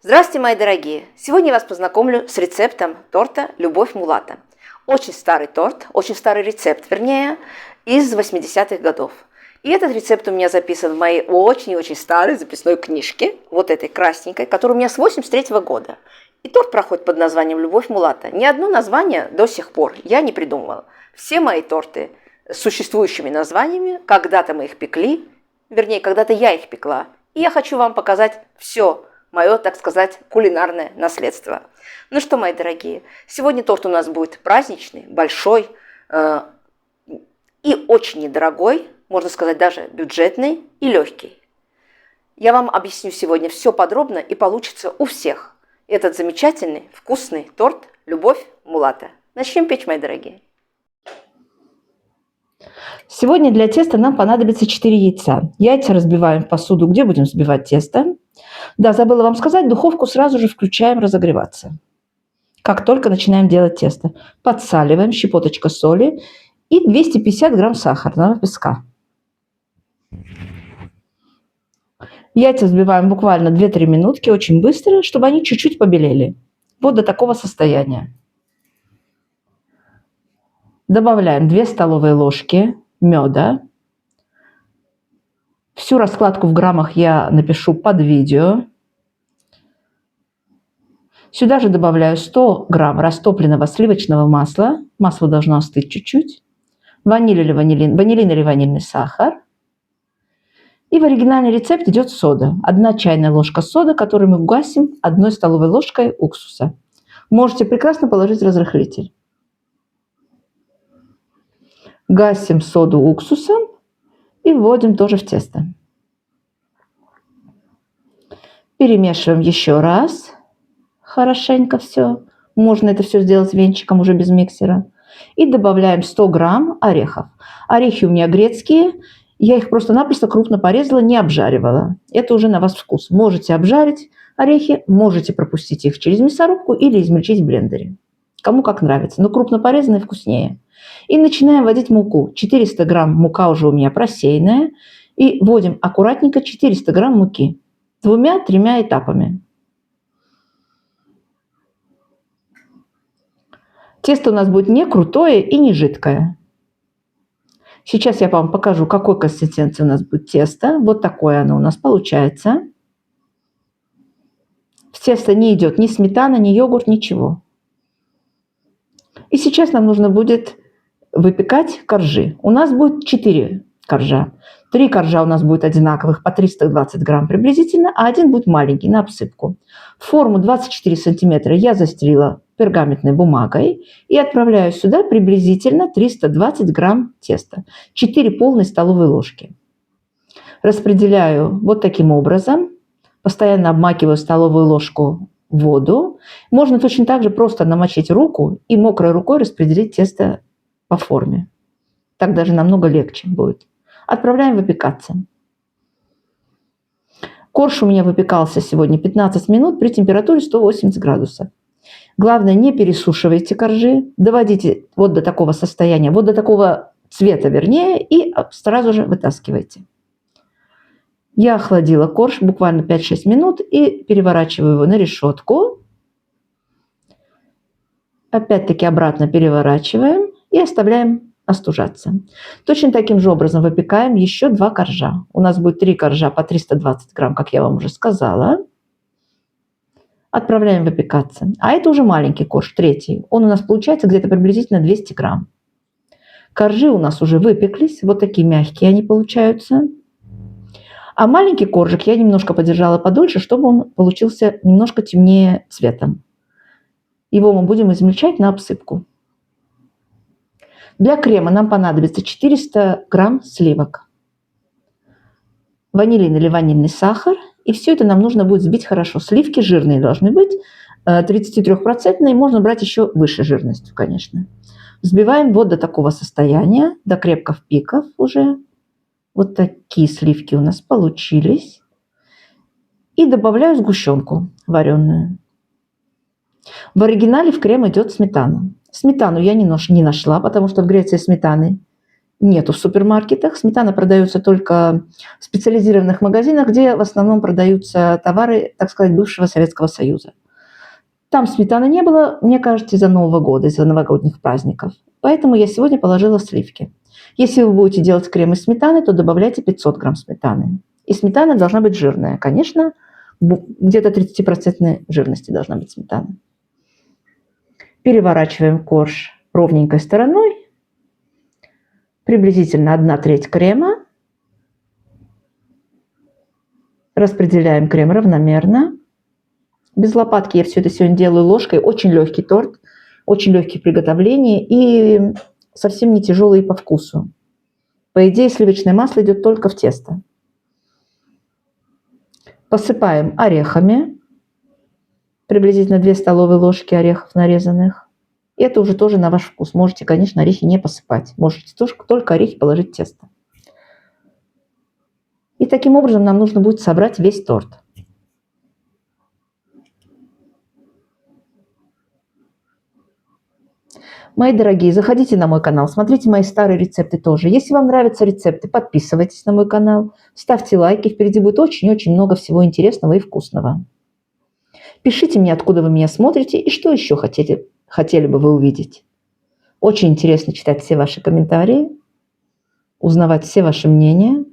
Здравствуйте, мои дорогие! Сегодня я вас познакомлю с рецептом торта «Любовь Мулата». Очень старый торт, очень старый рецепт, вернее, из 80-х годов. И этот рецепт у меня записан в моей очень-очень старой записной книжке, вот этой красненькой, которая у меня с 83-го года. И торт проходит под названием «Любовь Мулата». Ни одно название до сих пор я не придумывала. Все мои торты с существующими названиями, когда-то мы их пекли, вернее, когда-то я их пекла. И я хочу вам показать все мое, так сказать, кулинарное наследство. Ну что, мои дорогие, сегодня торт у нас будет праздничный, большой и очень недорогой, можно сказать, даже бюджетный и легкий. Я вам объясню сегодня все подробно, и получится у всех этот замечательный, вкусный торт «Любовь Мулата». Начнем печь, мои дорогие. Сегодня для теста нам понадобится 4 яйца. Яйца разбиваем в посуду, где будем взбивать тесто. Да, забыла вам сказать, духовку сразу же включаем разогреваться. Как только начинаем делать тесто. Подсаливаем, щепоточка соли и 250 грамм сахарного песка. Яйца взбиваем буквально 2-3 минутки, очень быстро, чтобы они чуть-чуть побелели. Вот до такого состояния. Добавляем 2 столовые ложки меда. Всю раскладку в граммах я напишу под видео. Сюда же добавляю 100 грамм растопленного сливочного масла. Масло должно остыть чуть-чуть. Ванилин или ванильный сахар. И в оригинальный рецепт идет сода. 1 чайная ложка соды, которую мы гасим 1 столовой ложкой уксуса. Можете прекрасно положить разрыхлитель. Гасим соду уксусом и вводим тоже в тесто. Перемешиваем еще раз. Хорошенько все. Можно это все сделать венчиком уже без миксера. И добавляем 100 грамм орехов. Орехи у меня грецкие. Я их просто-напросто крупно порезала, не обжаривала. Это уже на вас вкус. Можете обжарить орехи, можете пропустить их через мясорубку или измельчить в блендере. Кому как нравится. Но крупно порезанные вкуснее. И начинаем вводить муку. 400 грамм мука уже у меня просеянная. И вводим аккуратненько 400 грамм муки. 2-3 этапами. Тесто у нас будет не крутое и не жидкое. Сейчас я вам покажу, какой консистенции у нас будет тесто. Вот такое оно у нас получается. В тесто не идет ни сметана, ни йогурт, ничего. И сейчас нам нужно будет выпекать коржи. У нас будет 4 коржа. 3 коржа у нас будет одинаковых по 320 грамм приблизительно, а 1 будет маленький на обсыпку. Форму 24 сантиметра я застелила пергаментной бумагой и отправляю сюда приблизительно 320 грамм теста. 4 полные столовые ложки. Распределяю вот таким образом. Постоянно обмакиваю столовую ложку в воду. Можно точно так же просто намочить руку и мокрой рукой распределить тесто по форме. Так даже намного легче будет. Отправляем выпекаться. Корж у меня выпекался сегодня 15 минут при температуре 180 градусов. Главное, не пересушивайте коржи, доводите вот до такого состояния, вот до такого цвета, вернее, и сразу же вытаскивайте. Я охладила корж буквально 5-6 минут и переворачиваю его на решетку. Опять-таки обратно переворачиваем и оставляем остужаться. Точно таким же образом выпекаем еще 2 коржа. У нас будет 3 коржа по 320 грамм, как я вам уже сказала. Отправляем выпекаться. А это уже маленький корж, 3. Он у нас получается где-то приблизительно 200 грамм. Коржи у нас уже выпеклись. Вот такие мягкие они получаются. А маленький коржик я немножко подержала подольше, чтобы он получился немножко темнее цветом. Его мы будем измельчать на обсыпку. Для крема нам понадобится 400 грамм сливок, ванилин или ванильный сахар. И все это нам нужно будет взбить хорошо. Сливки жирные должны быть, 33%, можно брать еще выше жирностью, конечно. Взбиваем вот до такого состояния, до крепких пиков уже. Вот такие сливки у нас получились. И добавляю сгущенку вареную. В оригинале в крем идет сметана. Сметану я не нашла, потому что в Греции сметаны нету в супермаркетах. Сметана продается только в специализированных магазинах, где в основном продаются товары, так сказать, бывшего Советского Союза. Там сметаны не было, мне кажется, из-за Нового года, из-за новогодних праздников. Поэтому я сегодня положила сливки. Если вы будете делать крем из сметаны, то добавляйте 500 грамм сметаны. И сметана должна быть жирная. Конечно, где-то 30% жирности должна быть сметана. Переворачиваем корж ровненькой стороной. Приблизительно 1/3 крема. Распределяем крем равномерно. Без лопатки я все это сегодня делаю ложкой. Очень легкий торт, очень легкий в приготовлении и совсем не тяжелый по вкусу. По идее, сливочное масло идет только в тесто. Посыпаем орехами. Приблизительно 2 столовые ложки орехов нарезанных. Это уже тоже на ваш вкус. Можете, конечно, орехи не посыпать. Можете только орехи положить в тесто. И таким образом нам нужно будет собрать весь торт. Мои дорогие, заходите на мой канал, смотрите мои старые рецепты тоже. Если вам нравятся рецепты, подписывайтесь на мой канал, ставьте лайки. Впереди будет очень-очень много всего интересного и вкусного. Пишите мне, откуда вы меня смотрите и что еще хотели бы вы увидеть. Очень интересно читать все ваши комментарии, узнавать все ваши мнения.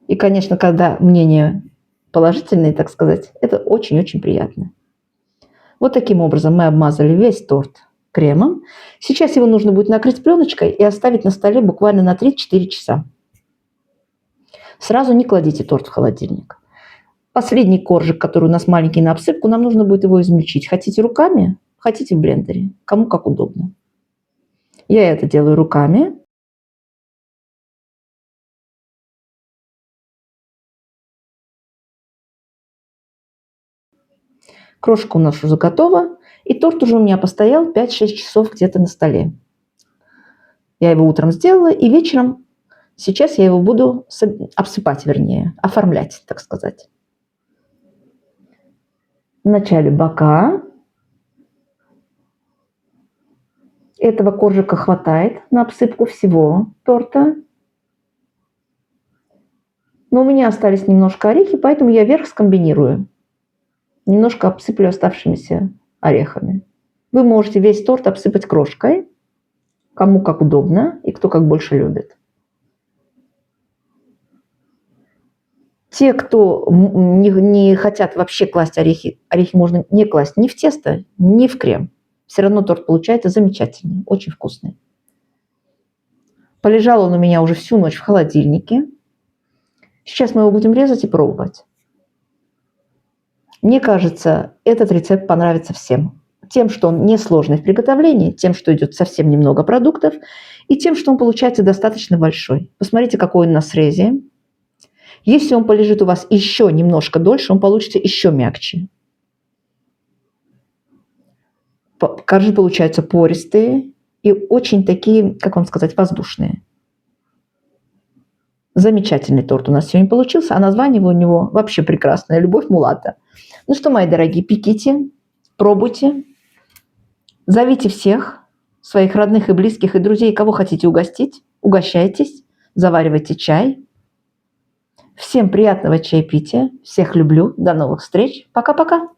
И, конечно, когда мнения положительные, так сказать, это очень-очень приятно. Вот таким образом мы обмазали весь торт кремом. Сейчас его нужно будет накрыть пленочкой и оставить на столе буквально на 3-4 часа. Сразу не кладите торт в холодильник. Последний коржик, который у нас маленький на обсыпку, нам нужно будет его измельчить. Хотите руками, хотите в блендере. Кому как удобно. Я это делаю руками. Крошка у нас уже готова. И торт уже у меня постоял 5-6 часов где-то на столе. Я его утром сделала, и вечером сейчас я его буду обсыпать, вернее, оформлять, так сказать. Вначале бока. Этого коржика хватает на обсыпку всего торта. Но у меня остались немножко орехи, поэтому я верх скомбинирую. Немножко обсыплю оставшимися орехами. Вы можете весь торт обсыпать крошкой, кому как удобно и кто как больше любит. Те, кто не хотят вообще класть орехи, орехи можно не класть ни в тесто, ни в крем. Все равно торт получается замечательный, очень вкусный. Полежал он у меня уже всю ночь в холодильнике. Сейчас мы его будем резать и пробовать. Мне кажется, этот рецепт понравится всем. Тем, что он несложный в приготовлении, тем, что идет совсем немного продуктов, и тем, что он получается достаточно большой. Посмотрите, какой он на срезе. Если он полежит у вас еще немножко дольше, он получится еще мягче. Коржи получаются пористые и очень такие, как вам сказать, воздушные. Замечательный торт у нас сегодня получился, а название у него вообще прекрасное – «Любовь Мулата». Ну что, мои дорогие, пеките, пробуйте, зовите всех своих родных и близких, и друзей, кого хотите угостить, угощайтесь, заваривайте чай. Всем приятного чаепития, всех люблю, до новых встреч, пока-пока.